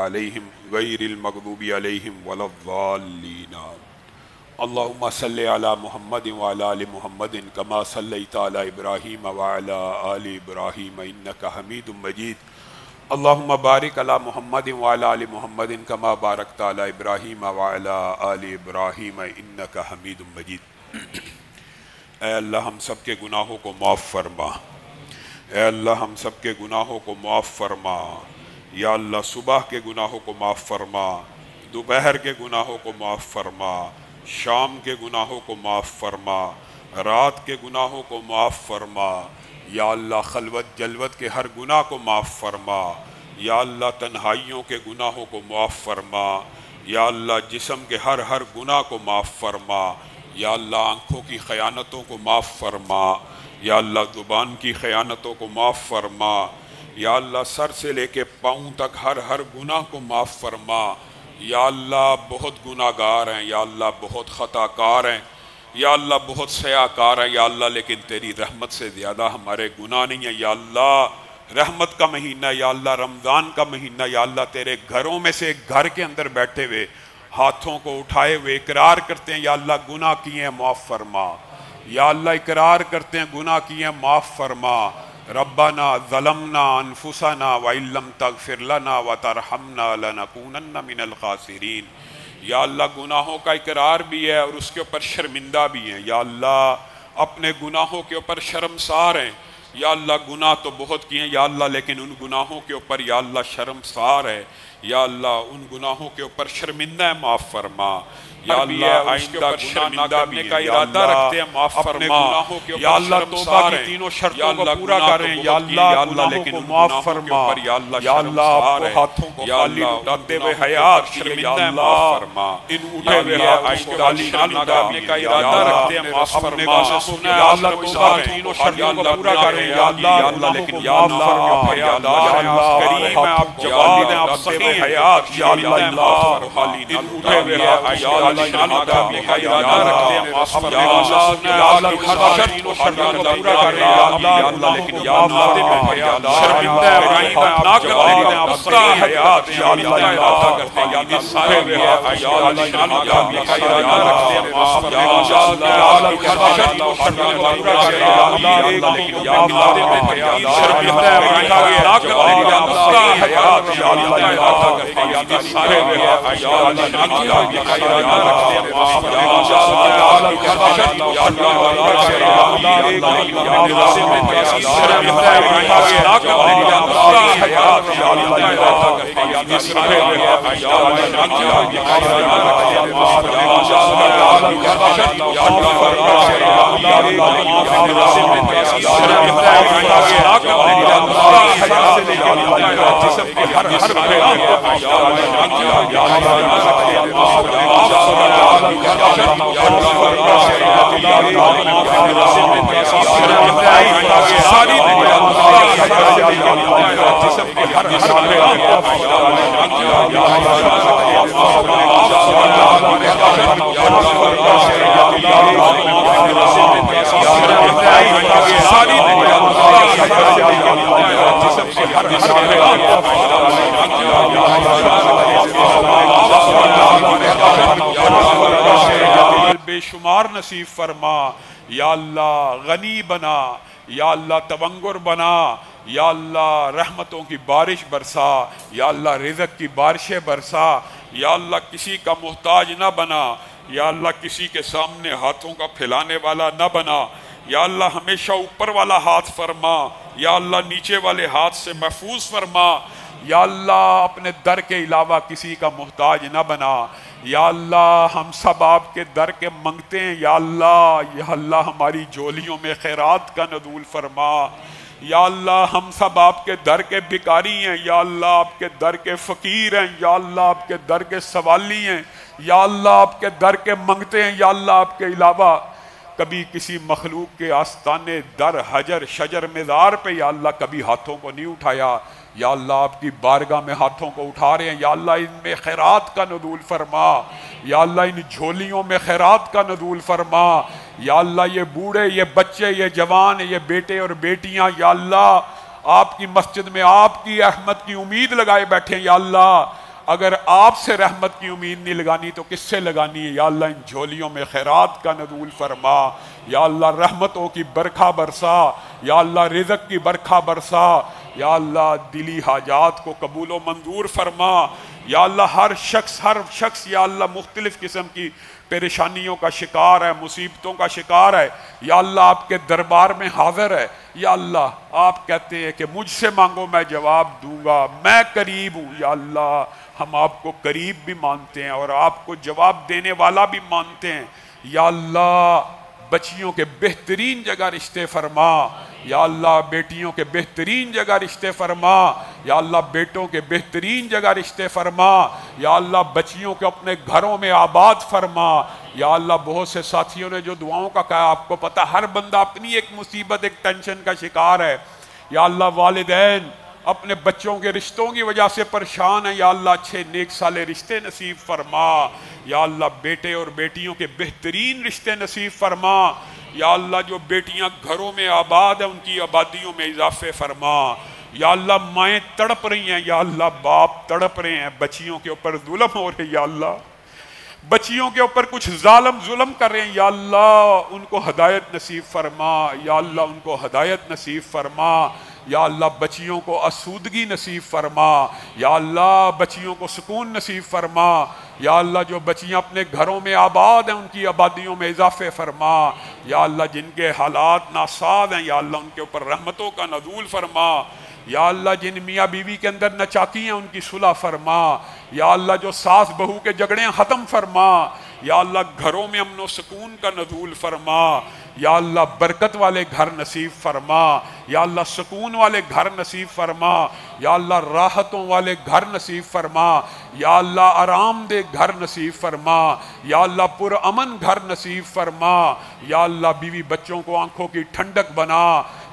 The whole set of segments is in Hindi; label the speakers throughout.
Speaker 1: अलैहिम गैरिल मग़दूबि अलैहिम वलद्दाल्लीन। अल्लाहुम्मा सल्लि अला मुहम्मदिन व अला आलि मुहम्मदिन कमा सल्लैता अला इब्राहीम व अला आलि इब्राहीम इन्नका हमीदुम मजीद। अल्लाहुम्मा बारिक अला मुहम्मदिन व अला आलि मुहम्मदिन कमा बारकता अला इब्राहीम व अला आलि इब्राहीम इन्नका हमीदुम मजीद। ऐ अल्लाह हम सब के गुनाहों को माफ़ फरमा। ऐ अल्लाह हम सब के गुनाहों को माफ़ फरमा। या अल्लाह सुबह के गुनाहों को माफ़ फरमा, दोपहर के गुनाहों को माफ़ फरमा, शाम के गुनाहों को माफ़ फरमा, रात के गुनाहों को माफ़ फरमा। या अल्लाह खलवत जलवत के हर गुनाह को माफ़ फरमा। या अल्लाह तन्हाइयों के गुनाहों को माफ़ फरमा। या अल्लाह जिस्म के हर गुनाह को माफ़ फरमा। या अल्लाह आँखों की ख़यानतों को माफ़ फरमा। या अल्लाह ज़ुबान की ख़यानतों को माफ़ फरमा। या अल्लाह सर से लेके पाँव तक हर गुनाह को माफ़ फरमा। या अल्लाह बहुत गुनाहगार हैं, या अल्लाह बहुत ख़ताकार हैं, या अल्लाह बहुत सयाकार हैं या अल्लाह, लेकिन तेरी रहमत से ज़्यादा हमारे गुनाह नहीं है। या अल्लाह रहमत का महीना, या अल्लाह रमज़ान का महीना, या अल्लाह तेरे घरों में से एक घर के अंदर बैठे हुए हाथों को उठाए हुए इकरार करते हैं या अल्लाह गुनाह किए हैं माफ़ फरमा। या अल्लाह इकरार करते हैं गुनाह किए हैं माफ़ फरमा। रब्बना ज़लमना अनफुसना व इल्लम तग़फ़िर लना व तरहमना लनकूनन्ना मिनल ख़ासिरीन। या अल्लाह गुनाहों का इकरार भी है और उसके ऊपर शर्मिंदा भी है। या अल्लाह अपने गुनाहों के ऊपर शर्मसार हैं। या अल्लाह गुनाह तो बहुत किए हैं या अल्लाह, लेकिन उन गुनाहों के ऊपर या अल्लाह शर्मसार है। या अल्लाह उन गुनाहों के ऊपर शर्मिंदा है, माफ़ फरमा। या अल्लाह आइंदा गुनाह करने का इरादा रखते हैं, माफ़ फरमा। या अल्लाह तौबा की तीनों शर्तों को पूरा करें। या अल्लाह लेकिन माफ़ फरमा। या अल्लाह आपको हाथों को खाली उठाते हुए हयात शर्मिंदा है, माफ़ फरमा। इन उठे हुए हाथों को खाली उठाने का इरादा रखते हैं, माफ़ फरमा। या अल्लाह तौबा की तीनों शर्तों को पूरा करें। या अल्लाह लेकिन माफ़ फरमा। या अल्लाह करीम है, आप जवाब दें, आप सही हयात। या अल्लाह माफ़ फरमा। इन उठे हुए हाथ का इरादा रखते हैं, माफ़ फरमा। या अल्लाह हर शर्त को पूरा करें। या अल्लाह लेकिन माफ़ फरमा। शर्मिंदा है, इब्राहिम ना करते हैं, आप सही हयात। या अल्लाह इरादा करते हैं, या सारे या अल्लाह का इरादा रखते हैं, माफ़ फरमा। या अल्लाह हर शर्त को पूरा करें। या अल्लाह लेकिन माफ़ फरमा। शर्मिंदा है, इब्राहिम ना करते हैं, आप सही हयात। या अल्लाह इरादा करते हैं, या सारे या अल्लाह का इरादा रखते हैं, माफ़ फरमा। बेशुमार नसीब फरमा। या अल्लाह गनी बना। या अल्लाह तवंगुर बना। या अल्लाह रहमतों की बारिश बरसा। या अल्लाह रिज़्क़ की बारिशें बरसा। या अल्लाह किसी का मोहताज ना बना। या अल्लाह किसी के सामने हाथों का फैलाने वाला ना बना। या अल्लाह हमेशा ऊपर वाला हाथ फरमा। या अल्लाह नीचे वाले हाथ से महफूज फरमा। या अल्लाह अपने दर के अलावा किसी का मोहताज ना बना। या अल्लाह हम सब आपके दर के मंगते हैं। या अल्लाह हमारी झोलियों में खैरात का नज़ूल फरमा। या अल्लाह हम सब आपके दर के भिखारी हैं। या अल्लाह आपके दर के फ़कीर हैं। या अल्लाह आपके दर के सवाली हैं। या अल्लाह आपके दर के मंगते हैं। या अल्लाह आपके अलावा कभी किसी मखलूक के आस्ताने दर हजर शजर मेज़ार पे या अल्लाह कभी हाथों को नहीं उठाया। या अल्लाह आपकी बारगाह में हाथों को उठा रहे हैं। या अल्लाह इनमें खैरात का नज़ूल फरमा। या अल्लाह इन झोलियों में खैरात का नज़ूल फरमा। या अल्लाह ये बूढ़े, ये बच्चे, ये जवान, ये बेटे और बेटियां या अल्लाह आपकी मस्जिद में आपकी रहमत की उम्मीद लगाए बैठे हैं। या अल्लाह अगर आपसे रहमत की उम्मीद नहीं लगानी तो किससे लगानी है? या अल्लाह इन झोलियों में खैरात का नज़ूल फरमा, या अल्लाह रहमतों की बरखा बरसा, या अल्लाह रिज़्क़ की बरखा बरसा, या अल्लाह दिली हाजात को कबूल व मंजूर फरमा। या अल्लाह हर शख्स या अल्लाह मुख्तलिफ किस्म की परेशानियों का शिकार है, मुसीबतों का शिकार है, या अल्लाह आपके दरबार में हाजिर है। या अल्लाह आप कहते हैं कि मुझसे मांगो मैं जवाब दूंगा, मैं करीब हूँ। या अल्लाह हम आपको करीब भी मानते हैं और आपको जवाब देने वाला भी मानते हैं। या अल्लाह बच्चियों के बेहतरीन जगह रिश्ते फरमा, या अल्लाह बेटियों के बेहतरीन जगह रिश्ते फरमा, या अल्लाह बेटों के बेहतरीन जगह रिश्ते फरमा, या अल्लाह बच्चियों के अपने घरों में आबाद फरमा। या अल्लाह बहुत से साथियों ने जो दुआओं का कहा, आपको पता हर बंदा अपनी एक मुसीबत एक टेंशन का शिकार है। या अल्लाह वालिदैन अपने बच्चों के रिश्तों की वजह से परेशान है, या अल्लाह अच्छे नेक साले रिश्ते नसीब फरमा। या अल्लाह बेटे और बेटियों के बेहतरीन रिश्ते नसीब फरमा। या अल्लाह जो बेटियां घरों में आबाद है उनकी आबादियों में इजाफे फरमा। या अल्लाह माएँ तड़प रही हैं, या अल्लाह बाप तड़प रहे हैं, बच्चियों के ऊपर जुल्म हो रहे, या अल्लाह बच्चियों के ऊपर कुछ जालिम जुल्म कर रहे हैं। या अल्लाह उनको हदायत नसीब फरमा, या अल्लाह उनको हदायत नसीब फरमा। या अल्लाह बच्चियों को आसूदगी नसीब फरमा, या अल्लाह बच्चियों को सुकून नसीब फरमा। या अल्लाह जो बच्चियां अपने घरों में आबाद हैं उनकी आबादियों में इजाफे फरमा। या अल्लाह जिनके हालात नासाद हैं, या अल्लाह उनके ऊपर रहमतों का नज़ूल फरमा। या अल्लाह जिन मियाँ बीवी के अंदर नचाकी हैं उनकी सुलह फरमा। या अल्लाह जो सास बहू के झगड़े ख़त्म फरमा। या अल्लाह घरों में अमन व सुकून का नज़ूल फरमा। या अल्लाह बरकत वाले घर नसीब फरमा। या अल्लाह सुकून वाले घर नसीब फरमा। या अल्लाह राहतों वाले घर नसीब फरमा। या अल्लाह आरामदेह घर नसीब फरमा। या अल्लाह पुरअमन घर नसीब फरमा। या अल्लाह बीवी बच्चों को आंखों की ठंडक बना।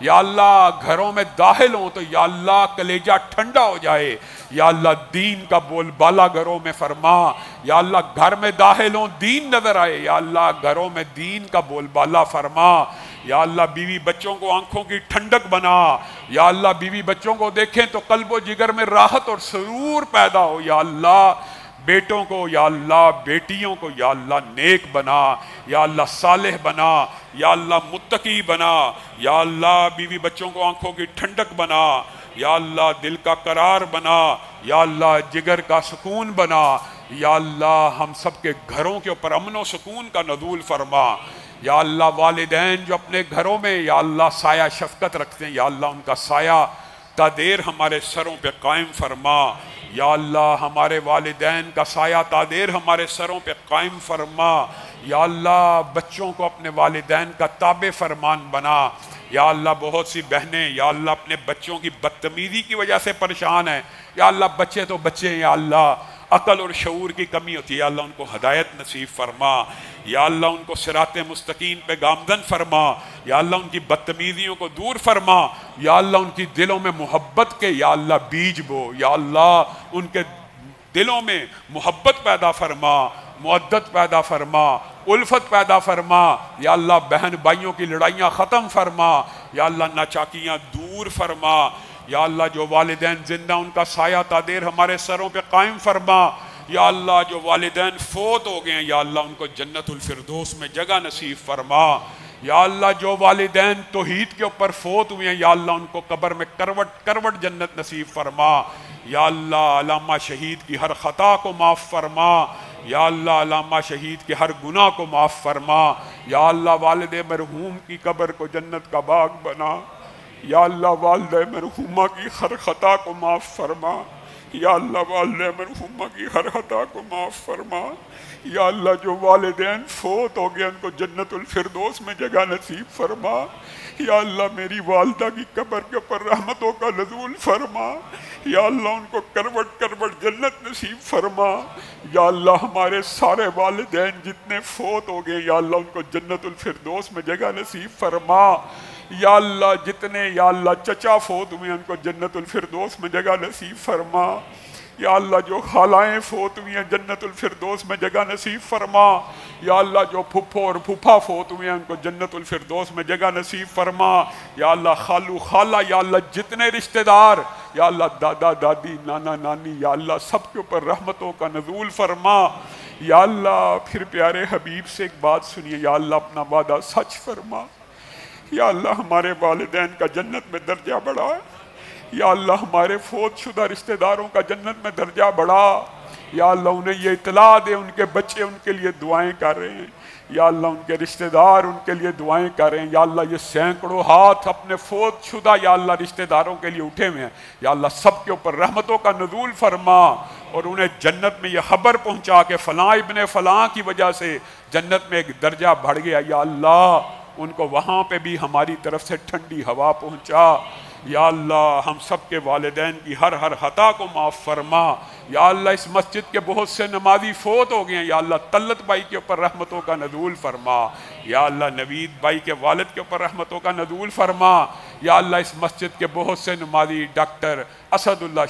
Speaker 1: या अल्लाह घरों में दाखिल हो तो या अल्लाह कलेजा ठंडा हो जाए। या अल्लाह दीन का बोलबाला घरों में फरमा। या अल्लाह घर में दाखिल हो दीन नजर आए। या अल्लाह घरों में दीन का बोलबाला फरमा। या अल्लाह बीवी बच्चों को आंखों की ठंडक बना। या अल्लाह बीवी बच्चों को देखें तो कल्बो जिगर में राहत और सुरूर पैदा हो। या अल्लाह बेटों को, या अल्लाह बेटियों को, या अल्लाह नेक बना। या अल्लाह सालेह बना। या अल्लाह मुत्तकी बना। या अल्लाह बीवी बच्चों को आंखों की ठंडक बना। या अल्लाह दिल का करार बना। या अल्लाह जिगर का सुकून बना। या अल्लाह हम सब के घरों के ऊपर अमन व सुकून का नज़ूल फरमा। या अल्लाह वालिदैन जो अपने घरों में या अल्लाह साया शफकत रखते हैं, या अल्लाह उनका साया तादेर हमारे सरों पे कायम फरमा। या अल्लाह हमारे वालिदैन का साया तादेर हमारे सरों पे कायम फरमा। या अल्लाह बच्चों को अपने वालिदैन का ताबे फरमान बना। या अल्लाह बहुत सी बहनें या अल्लाह अपने बच्चों की बदतमीज़ी की वजह से परेशान हैं। या अल्लाह बच्चे तो बच्चे, या अल्लाह अकल और शऊर की कमी होती है, या अल्लाह उनको हदायत नसीब फरमा। या अल्लाह उनको सिराते मुस्तकीम पे गामदन फरमा। या अल्लाह उनकी बदतमीजियों को दूर फरमा। या अल्लाह उनकी दिलों में मोहब्बत के या अल्लाह बीज बो। या अल्लाह उनके दिलों में मोहब्बत पैदा फरमा, मुअद्दत पैदा फरमा, उल्फत पैदा फरमा। या अल्लाह बहन भाइयों की लड़ाइयाँ ख़त्म फरमा। या अल्लाह नाचाकियाँ दूर फरमा। या अल्लाह जो वालिदैन जिंदा उनका साया तादेर हमारे सरों पे कायम फरमा। या अल्लाह जो वालिदैन फोत हो गए हैं, या अल्लाह उनको जन्नतुल फिरदौस में जगह नसीब फरमा। या अल्लाह जो वालिदैन तौहीद के ऊपर फोत हुए हैं, या अल्लाह उनको कब्र में करवट करवट जन्नत नसीब फरमा। या अल्लाह अल्लामा शहीद की हर ख़ता को माफ़ फरमा। या अल्लाह अल्लामा शहीद के हर गुनाह को माफ़ फरमा। या अल्लाह वालिद मरहूम की कब्र को जन्नत का बाग बना। या अल्लाह वालिद मरहूमा की हर ख़ता को माफ़ फरमा। या अल्लाह वालिद मरहूमा की हर ख़ता को माफ़ फरमा। या अल्लाह जो वालिदैन फोत हो गए उनको जन्नतुल फिरदौस में जगह नसीब फरमा। या अल्लाह मेरी वालदा की कब्र के ऊपर रहमतों का नज़ूल फरमा। या अल्लाह उनको करवट करवट जन्नत नसीब फरमा। या अल्लाह हमारे सारे वालिदैन जितने फोत हो गए, या अल्लाह उनको जन्नतुल फिरदौस में जगह नसीब फरमा। या अल्लाह जितने या अल्लाह चचा फोत हुए उनको जन्नतुल फिरदौस में जगह नसीब फरमा। या अल्लाह जो खालाएँ फोत हुई हैं जन्नतुल फिरदौस में जगह नसीब फरमा। या अल्लाह जो फुफ्फो और फूफा फोत हुए हैं उनको जन्नतुल फिरदौस में जगह नसीब फरमा। या अल्लाह खालू खाला, या अल्लाह जितने रिश्तेदार, या अल्लाह दादा दादी नाना नानी, या अल्लाह सबके ऊपर रहमतों का नज़ूल फरमा। या अल्लाह फिर प्यारे हबीब से एक बात सुनिए, या अल्लाह अपना वादा सच फरमा। या अल्लाह हमारे वालिदैन का जन्नत में दर्जा बढ़ा। या अल्लाह हमारे फोत शुदा रिश्तेदारों का जन्नत में दर्जा बढ़ा। या अल्लाह उन्हें ये इतला दे उनके बच्चे उनके लिए दुआएं कर रहे हैं। या अल्लाह उनके रिश्तेदार उनके लिए दुआएं कर रहे हैं। या अल्लाह ये सैकड़ों हाथ अपने फोत शुदा या अल्लाह रिश्तेदारों के लिए उठे हुए हैं। या अल्लाह सबके ऊपर रहमतों का नज़ूल फरमा और उन्हें जन्नत में ये खबर पहुँचा के फ़लाँ इब्ने फ़लाँ की वजह से जन्नत में एक दर्जा बढ़ गया। या अल्लाह उनको वहाँ पे भी हमारी तरफ से ठंडी हवा पहुँचा। या अल्लाह हम सब के वालिदैन की हर हर खता को माफ़ फरमा। या अल्लाह इस मस्जिद के बहुत से नमाजी फोत हो गए हैं। या अल्लाह तल्लत भाई के ऊपर रहमतों का नज़ूल फरमा। या अल्लाह नवीद भाई के वालिद के ऊपर रहमतों का नज़ूल फरमा। या अल्लाह इस मस्जिद के बहुत से नमाजी डॉक्टर असदुल्ला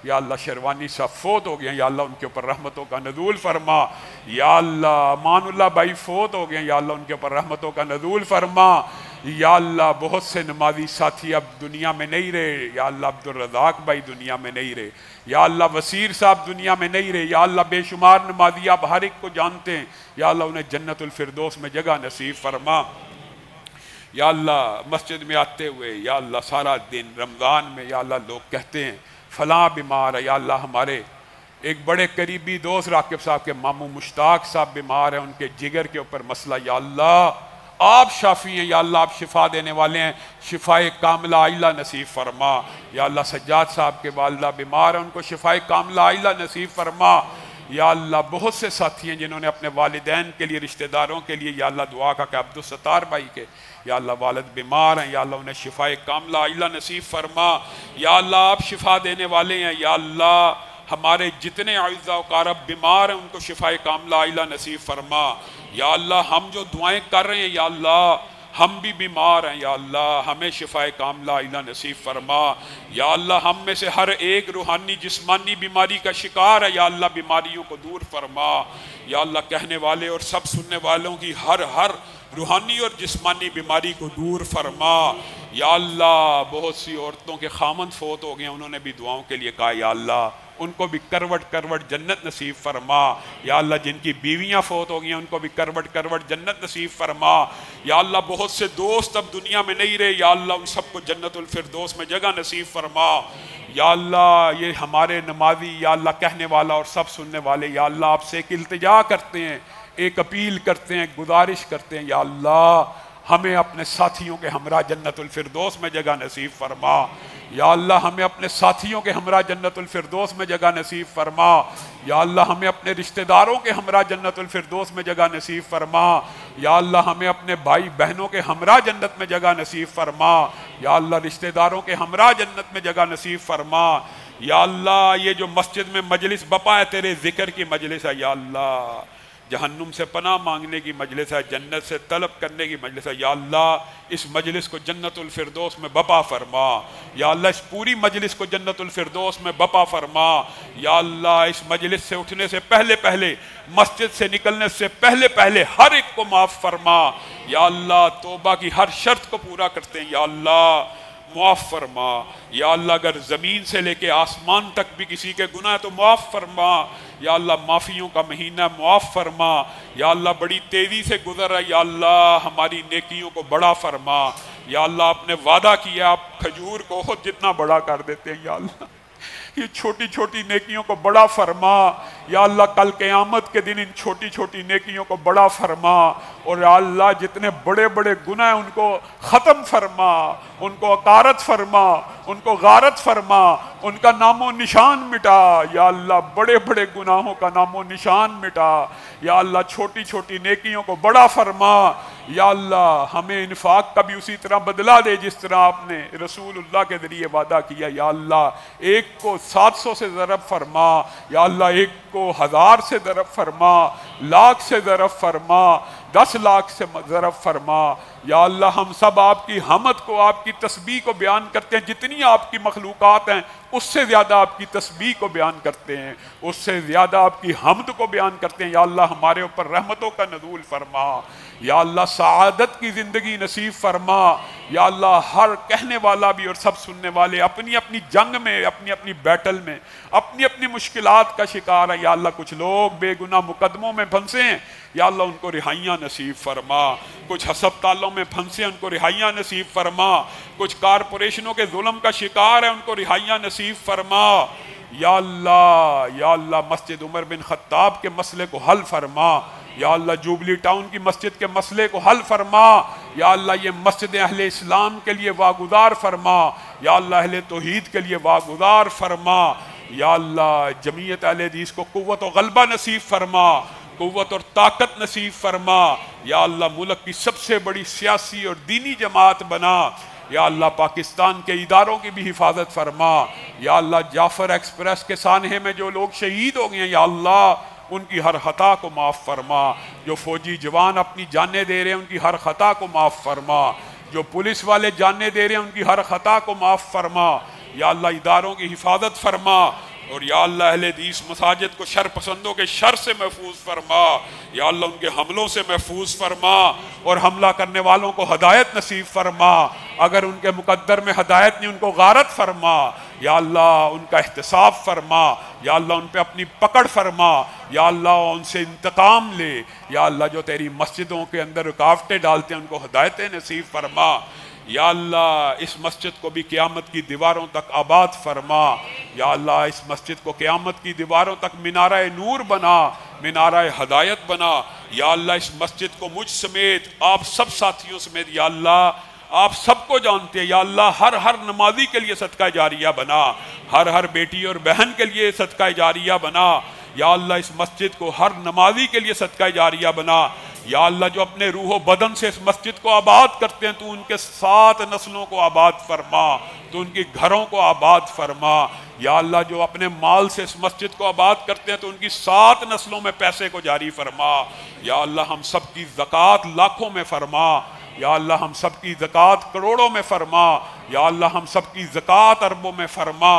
Speaker 1: या अल्लाह शेरवानी साहब फोत हो गए हैं। या अल्लाह उनके ऊपर रहमतों का नज़ूल फरमा। या अल्लाह मानुल्लाह भाई फोत हो गए हैं। या अल्लाह उनके ऊपर रहमतों का नज़ूल फरमा। या अल्लाह बहुत से नमाजी साथी अब दुनिया में नहीं रहे। या अल्लाह अब्दुल रज़ाक भाई दुनिया में नहीं रहे। या अल्लाह वसीर साहब दुनिया में नहीं रहे। या अल्लाह बेशुमार नमाजी आप हर एक को जानते हैं। या अल्लाह उन्हें जन्नतुल फिरदौस में जगह नसीब फरमा। या अल्लाह मस्जिद में आते हुए या अल्लाह सारा दिन रमज़ान में या अल्लाह लोग कहते हैं फ़लाँ बीमार है। या अल्लाह हमारे एक बड़े करीबी दोस्त राकिब साहब के मामू मुश्ताक साहब बीमार हैं, उनके जिगर के ऊपर मसला। या अल्लाह आप शाफी हैं। या अल्लाह आप शिफा देने वाले हैं, शिफाए कामिला आइला नसीब फरमा। या अल्लाह सज्जाद साहब के वालिदा बीमार हैं, उनको शिफाए कामिला आइला नसीब फरमा। या अल्लाह बहुत से साथी हैं जिन्होंने अपने वालिदैन के लिए रिश्तेदारों के लिए या अल्लाह दुआ का कि अब्दुल सत्तार भाई के या अल्लाह वालिद बीमार हैं। या अल्लाह उन्हें शिफाए कामिला आइला नसीब फरमा। या अल्लाह आप शिफा देने वाले हैं। या अल्लाह हमारे जितने आइज़ा कारब बीमार हैं उनको शिफाए कामिला आइला नसीब फरमा। या अल्लाह हम जो दुआएं कर रहे हैं या अल्लाह हम भी बीमार हैं। या अल्लाह हमें शिफाए कामिला आइला नसीब फरमा। या अल्लाह हम में से हर एक रूहानी जिस्मानी बीमारी का शिकार है। या अल्लाह बीमारियों को दूर फरमा। या अल्लाह कहने वाले और सब सुनने वालों की हर रूहानी और जिस्मानी बीमारी को दूर फरमा। या अल्लाह बहुत सी औरतों के खामन फोत हो गए, उन्होंने भी दुआओं के लिए कहा या अल्लाह उनको भी करवट करवट जन्नत नसीब फरमा। या अल्लाह जिनकी बीवियां फोत हो गई हैं उनको भी करवट करवट जन्नत नसीब फरमा। या अल्लाह बहुत से दोस्त अब दुनिया में नहीं रहे। या अल्लाह उन सबको जन्नतुल फिरदौस में जगह नसीब फरमा। या अल्लाह ये हमारे नमाजी या अल्लाह कहने वाला और सब सुनने वाले या अल्लाह आपसे एक इल्तिजा करते हैं, एक अपील करते हैं, गुजारिश करते हैं। या अल्लाह हमें अपने साथियों के हमरा जन्नतुल फिरदौस में जगह नसीब फरमा। या अल्लाह हमें अपने साथियों के हमरा जन्नतुल फिरदौस में जगह नसीब फरमा। या अल्लाह हमें अपने रिश्तेदारों के हमरा जन्नतुल फिरदौस में जगह नसीब फरमा। या अल्लाह हमें अपने भाई बहनों के हमरा जन्नत में जगह नसीब फरमा। या अल्लाह रिश्तेदारों के हमरा जन्नत में जगह नसीब फरमा। या अल्लाह ये जो मस्जिद में मजलिस बपा है तेरे जिक्र की मजलिस है। या अल्लाह जहन्नुम से पनाह मांगने की मजलिस है, जन्नत से तलब करने की मजलिस है। या अल्लाह इस मजलिस को जन्नतुल फिरदौस में बपा फरमा। या अल्लाह इस पूरी मजलिस को जन्नतुल फिरदौस में बपा फरमा। या अल्लाह इस मजलिस से उठने से पहले पहले, मस्जिद से निकलने से पहले पहले हर एक को माफ़ फरमा। या अल्लाह तौबा की हर शर्त को पूरा करते हैं। या अल्लाह मुआफ़ फरमा। या अल्लाह अगर ज़मीन से लेके आसमान तक भी किसी के गुनाह है तो मुआफ़ फरमा। या अल्लाह माफ़ियों का महीना मुआफ़ फरमा। या अल्लाह बड़ी तेज़ी से गुजर रहा है। या अल्लाह हमारी नेकियों को बड़ा फरमा। या अल्लाह आपने वादा किया आप खजूर को खुद जितना बड़ा कर देते हैं। या अल्लाह ये छोटी छोटी नेकियों को बड़ा फरमा। या अल्लाह कल क़यामत के दिन इन छोटी छोटी नेकियों को बड़ा फरमा। और या अल्लाह जितने बड़े बड़े गुनाह हैं उनको ख़त्म फरमा, उनको अकारत फरमा, उनको गारत फरमा, उनका नामो निशान मिटा। या अल्लाह बड़े बड़े गुनाहों का नामो निशान मिटा। या अल्लाह छोटी छोटी नेकियों को बड़ा फरमा। या अल्लाह हमें इन्फाक का भी उसी तरह बदला दे जिस तरह आपने रसूलुल्लाह के ज़रिए वादा किया। या अल्लाह एक को 700 से ज़रब फरमा। या अल्लाह एक को 1000 से ज़रब फरमा, लाख से ज़रब फरमा। 10 लाख से ज़रफ़ फरमा। या अल्लाह हम सब आपकी हमद को, आपकी तस्बीह को बयान करते हैं, जितनी आपकी मखलूक़ात हैं उससे ज़्यादा आपकी तस्बीह को बयान करते हैं, उससे ज़्यादा आपकी हमद को बयान करते हैं। या अल्लाह हमारे ऊपर रहमतों का नज़ूल फरमा। या अल्लाह सआदत की ज़िंदगी नसीब फरमा। या अल्लाह हर कहने वाला भी और सब सुनने वाले अपनी अपनी जंग में, अपनी अपनी बैटल में, अपनी अपनी मुश्किलात का शिकार है। या अल्लाह कुछ लोग बेगुनाह मुकदमों में फंसे हैं, या अल्लाह उनको रिहाइयाँ नसीब फरमा। कुछ हस्पतालों में फंसे हैं, उनको रिहाइयाँ नसीब फरमा। कुछ कारपोरेशनों के जुल्म का शिकार है, उनको रिहाइयाँ नसीब फरमा। या अल्लाह मस्जिद उमर बिन खत्ताब के मसले को हल फरमा। या अल्लाह जुबली टाउन की मस्जिद के मसले को हल फरमा। या अल्लाह ये मस्जिद अहले इस्लाम के लिए वागुदार फरमा। या अल्लाह अहले तौहीद के लिए वागुदार फरमा। या अल्लाह जमीयत अहले हदीस को कुव्वत और गलबा नसीब फरमा, कुव्वत और ताकत नसीब फरमा। या अल्लाह मुल्क की सबसे बड़ी सियासी और दीनी जमात बना। या अल्लाह पाकिस्तान के इदारों की भी हिफाजत फरमा। या अल्लाह जाफर एक्सप्रेस के सानहे में जो लोग शहीद हो गए हैं, या अल्लाह उनकी हर खता को माफ़ फरमा। जो फौजी जवान अपनी जानें दे रहे हैं उनकी हर खता को माफ़ फरमा। जो पुलिस वाले जानें दे रहे हैं उनकी हर खता को माफ़ फरमा। या अल्लाह इदारों की हिफाजत फरमा। और या अल्लाह अहले हदीस मसाजिद को शर पसंदों के शर से महफूज फरमा। या अल्लाह उनके हमलों से महफूज फरमा और हमला करने वालों को हदायत नसीब फरमा। अगर उनके मुकद्दर में हदायत नहीं, उनको गारत फरमा। या अल्लाह उनका एहतिसाब फरमा। या अल्लाह उन पर अपनी पकड़ फरमा। या अल्लाह उनसे इंतकाम ले। या अल्लाह जो तेरी मस्जिदों के अंदर रुकावटें डालते हैं उनको हदायतें नसीब फरमा। या अल्लाह इस मस्जिद को भी क़यामत की दीवारों तक आबाद फरमा। या अल्लाह इस मस्जिद को क़यामत की दीवारों तक मीनारा नूर बना, मीनारा हदायत बना। या अल्लाह इस मस्जिद को मुझ समेत, आप सब साथियों समेत, या अल्लाह आप सबको जानते हैं। या अल्लाह हर हर नमाजी के लिए सदका जारिया बना, हर हर बेटी और बहन के लिए सदका जारिया बना। या अल्लाह इस मस्जिद को हर नमाजी के लिए सदका जारिया बना। या अल्लाह जो अपने रूह बदन से इस मस्जिद को आबाद करते हैं, तू उनके 7 नस्लों को आबाद फरमा, तो उनके घरों को आबाद फरमा। या अल्लाह जो अपने माल से इस मस्जिद को आबाद करते हैं, तो उनकी 7 नस्लों में पैसे को जारी फरमा। या अल्लाह हम सब की ज़कात लाखों में फरमा। या अल्लाह हम सब की ज़कात करोड़ों में फरमा। या अल्लाह हम सब की ज़कात अरबों में फरमा।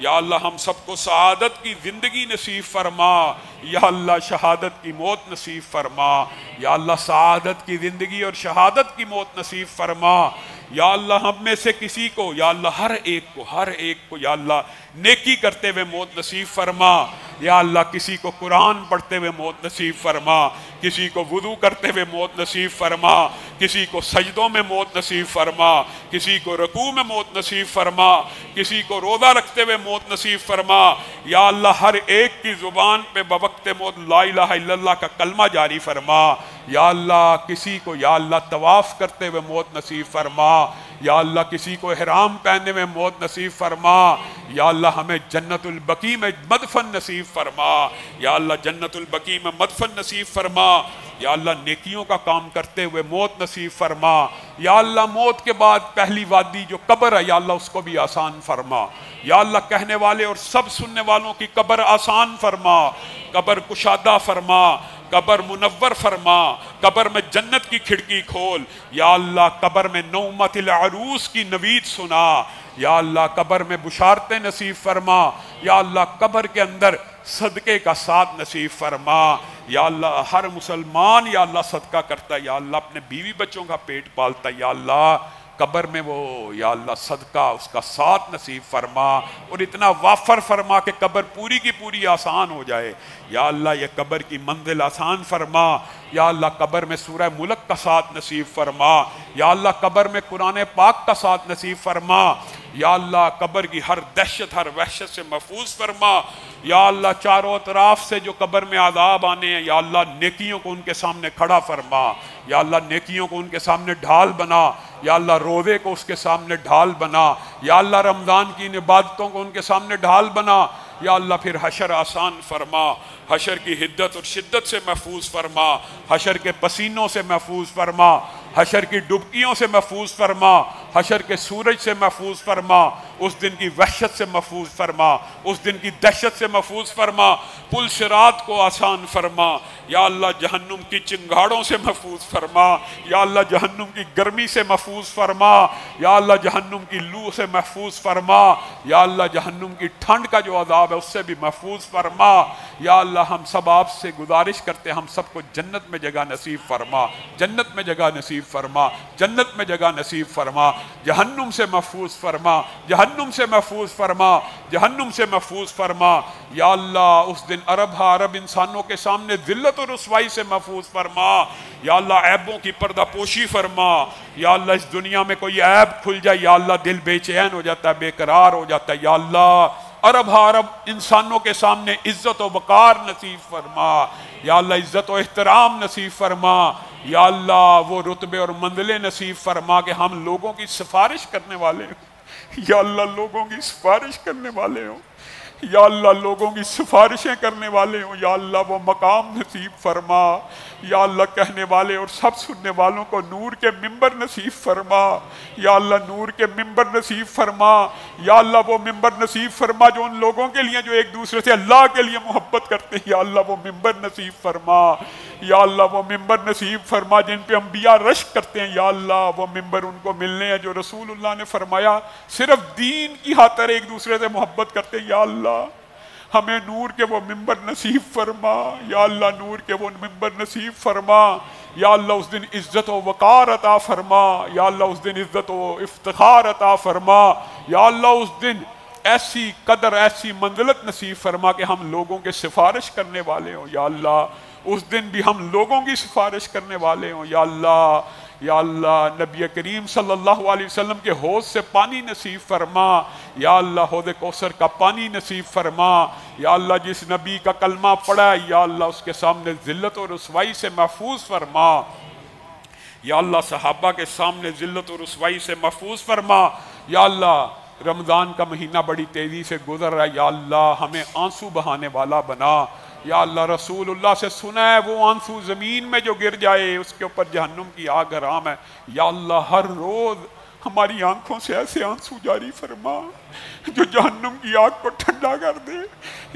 Speaker 1: या अल्लाह हम सबको सआदत की ज़िंदगी नसीब फरमा। या अल्लाह शहादत की मौत नसीब फरमा। या अल्लाह सआदत की ज़िंदगी और शहादत की मौत नसीब फरमा। या अल्लाह हम में से किसी को, या अल्लाह हर एक को या अल्लाह नेकी करते हुए मौत नसीब फरमा। या अल्लाह किसी को कुरान पढ़ते हुए मौत नसीब फरमा, किसी को वुदू करते हुए मौत नसीब फरमा, किसी को सजदों में मौत नसीब फरमा, किसी को रुकू में मौत नसीब फरमा, किसी को रोज़ा रखते हुए मौत नसीब फरमा। या अल्लाह हर एक की ज़ुबान पे बवक्ते मौत ला इलाहा इल्लल्लाह का कलमा जारी फरमा। या अल्लाह किसी को, या अल्लाह तवाफ़ करते हुए मौत नसीब फरमा। या अल्लाह किसी को इहराम पहनने में मौत नसीब फरमा। या अल्लाह हमें जन्नतुल बकी में मदफन नसीब फरमा। या अल्लाह जन्नतुल बकी में मदफन नसीब फरमा। या अल्लाह नेकियों का काम करते हुए मौत नसीब फरमा। या अल्लाह मौत के बाद पहली वादी जो कब्र है, या अल्लाह उसको भी आसान फरमा। या अल्लाह कहने वाले और सब सुनने वालों की कब्र आसान फरमा, कब्र कुशादा फरमा, कब्र मुनव्वर फरमा, कब्र में जन्नत की खिड़की खोल। या अल्लाह कब्र में नौमतिल अरूस की नवीद सुना। या अल्लाह कब्र में बुशारतें नसीब फरमा। या अल्लाह कब्र के अंदर सदके का साथ नसीब फरमा। या अल्लाह हर मुसलमान या अल्लाह सदका करता है, या अल्लाह अपने बीवी बच्चों का पेट पालता है, या अल्लाह कब्र में वो या अल्लाह सदका उसका साथ नसीब फरमा और इतना वाफर फरमा कि कब्र पूरी की पूरी आसान हो जाए। या अल्लाह ये कब्र की मंजिल आसान फरमा। या अल्लाह कब्र में सूरह मुल्क का साथ नसीब फरमा। या अल्लाह कब्र में कुरान पाक का साथ नसीब फरमा। या अल्लाह कब्र की हर दहशत हर वहशत से महफूज फरमा। या अल्लाह चारों तरफ से जो कब्र में आदाब आने हैं, या अल्लाह नेकियों को उनके सामने खड़ा फरमा। या अल्लाह नेकियों को उनके सामने ढाल बना। या अल्लाह रोज़े को उसके सामने ढाल बना। या अल्लाह रमज़ान की इन इबादतों को उनके सामने ढाल बना। या अल्लाह फिर हशर आसान फरमा, हशर की हिद्दत और शिद्दत से महफूज फरमा, हशर के पसीनों से महफूज फरमा, हशर की डुबकियों से महफूज फरमा, हशर के सूरज से महफूज फरमा, उस दिन की वहशत से महफूज फरमा, उस दिन की दहशत से महफूज फरमा, पुल सिरात को आसान फरमा। या अल्लाह जहन्नुम की चिंगाड़ों से महफूज फरमा, या अल्लाह जहन्नुम की गर्मी से महफूज फरमा, या अल्लाह जहन्नुम की लू से महफूज फरमा, या अल्लाह जहन्नुम की ठंड का जो अजाब है उससे भी महफूज फरमा। या अल्लाह हम सब आपसे गुजारिश करते हैं, हम सबको जन्नत में जगह नसीब फरमा, जन्नत में जगह नसीब फरमा, जन्नत में जगह नसीब फरमा। जहन्नुम से महफूज फरमा, जहन्नुम से महफूज फरमा, जहन्नुम से महफूज फरमा। या अल्लाह उस दिन अरब इंसानों के सामने जिल्लत और रुसवाई से महफूज फरमा। या अल्लाह ऐबों की पर्दा पोशी फरमा। या अल्लाह इस दुनिया में कोई ऐब खुल जाए, या अल्लाह दिल बेचैन हो जाता है, बेकरार हो जाता है। या अल्लाह अरब इंसानों के सामने इज्जत व वकार नसीब फरमा। या अल्लाह इज्जत व एहतराम नसीब फरमा। या अल्लाह वो रुतबे और मंजिलें नसीब फरमा कि हम लोगों की सिफारिश करने वाले हों। या अल्लाह लोगों की सिफारिश करने वाले हों। या अल्लाह लोगों की सिफारिशें करने वाले हों। या अल्लाह वो मकाम नसीब फरमा। या अल्लाह कहने वाले और सब सुनने वालों को नूर के मिंबर नसीब फरमा। या अल्लाह नूर के मिंबर नसीब फरमा। या अल्लाह वो मिंबर नसीब फरमा जो उन लोगों के लिए जो एक दूसरे से अल्लाह के लिए मोहब्बत करते हैं। या अल्लाह वो मिंबर नसीब फरमा। या अल्लाह वो मिंबर नसीब फरमा जिन पे अंबिया रश करते हैं। या अल्लाह वो मिंबर उनको मिलने हैं जो रसूलुल्लाह ने फरमाया सिर्फ दीन की खातिर एक दूसरे से मोहब्बत करते हैं। या अल्लाह हमें नूर के वो मिंबर नसीब फरमा। या अल्लाह नूर के वो मिंबर नसीब फरमा। या अल्लाह उस दिन इज्जत व वकार अता फरमा। या अल्लाह उस दिन इज्जत व इफ्तिखार अता फरमा। या अल्लाह उस दिन ऐसी कदर ऐसी मंजिलत नसीब फरमा कि हम लोगों के सिफारिश करने वाले हों। या अल्लाह उस दिन भी हम लोगों की सिफारिश करने वाले हों। या अल्लाह, या अल्लाह नबी करीम सल्लल्लाहु अलैहि वसल्लम के हौज़ से पानी नसीब फरमा। या अल्लाह हौज़ कौसर का पानी नसीब फरमा। या अल्लाह जिस नबी का कलमा पढ़ा है या अल्लाह उसके सामने जिल्लत और रुसवाई से महफूज फरमा। या अल्लाह सहाबा के सामने जिल्लत और रुसवाई से महफूज फरमा। या अल्लाह रमज़ान का महीना बड़ी तेज़ी से गुजर रहा है। या अल्लाह हमें आंसू बहाने वाला बना। या अल्लाह रसूलुल्लाह से सुना है वो आंसू ज़मीन में जो गिर जाए उसके ऊपर जहन्नुम की आग हराम है। या अल्लाह हर रोज़ हमारी आंखों से ऐसे आंसू जारी फरमा जो जहन्नुम की आग को ठंडा कर दे।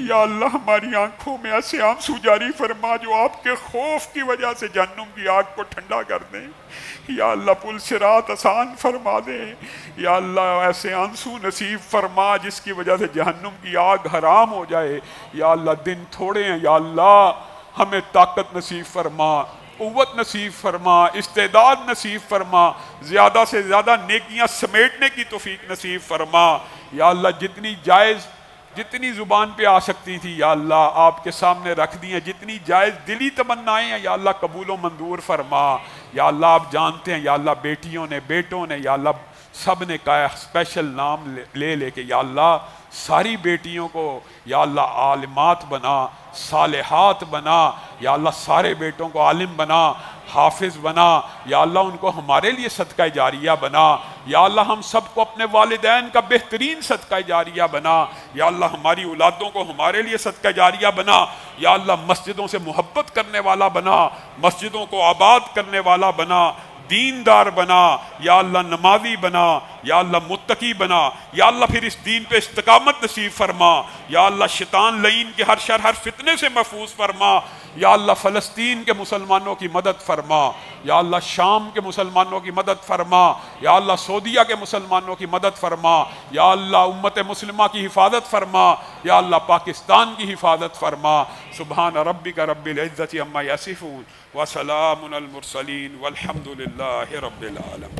Speaker 1: या अल्लाह हमारी आंखों में ऐसे आंसू जारी फरमा जो आपके खौफ की वजह से जहन्नुम की आग को ठंडा कर दें। या अल्लाह पुल सिरात आसान फरमा दे। या अल्लाह ऐसे आंसू नसीब फरमा जिसकी वजह से जहन्नुम की आग हराम हो जाए। या अल्लाह दिन थोड़े हैं, या अल्लाह हमें ताकत नसीब फरमा, क़ुव्वत नसीब फरमा, इस्तेदाद नसीब फरमा, ज़्यादा से ज़्यादा नेकियां समेटने की तौफीक नसीब फरमा। या अल्लाह जितनी जायज़ जितनी ज़ुबान पे आ सकती थी या अल्लाह आपके सामने रख दी हैं, जितनी जायज़ दिली तमन्नाएं हैं या अल्लाह कबूल व मंजूर फरमा। या अल्लाह आप जानते हैं या अल्लाह बेटियों ने बेटों ने या अल्लाह सब ने कहा स्पेशल नाम ले लेके या अल्लाह सारी बेटियों को या अल्लाह आलिमात बना, सालेहात बना। या अल्लाह सारे बेटों को आलिम बना, हाफिज बना। या अल्लाह उनको हमारे लिए सदका जारिया बना। या अल्लाह हम सबको अपने वालिदैन का बेहतरीन सदका जारिया बना। या अल्लाह हमारी औलादों को हमारे लिए सदका जारिया बना। या अल्लाह मस्जिदों से मोहब्बत करने वाला बना, मस्जिदों को आबाद करने वाला बना, दीनदार बना। या अल्लाह नमाजी बना। या अल्लाह मुत्तकी बना। या अल्लाह फिर इस दीन पे इस्तिकामत नसीब फरमा। या अल्लाह शैतान लईन के हर शर हर फितने से महफूज फरमा। या अल्लाह फ़लस्तीन के मुसलमानों की मदद फरमा। या अल्लाह शाम के मुसलमानों की मदद फरमा। या अल्लाह सऊदिया के मुसलमानों की मदद फरमा। या अल्लाह उम्मत मुस्लिमा की हिफाजत फरमा। या अल्लाह पाकिस्तान की हिफाजत फरमा। सुबहान रब्बिका रब्बिल इज़्ज़ति अम्मा यसिफून व सलामुन अल मुरसलीन वल्हम्दुलिल्लाहि रब्बिल आलमीन।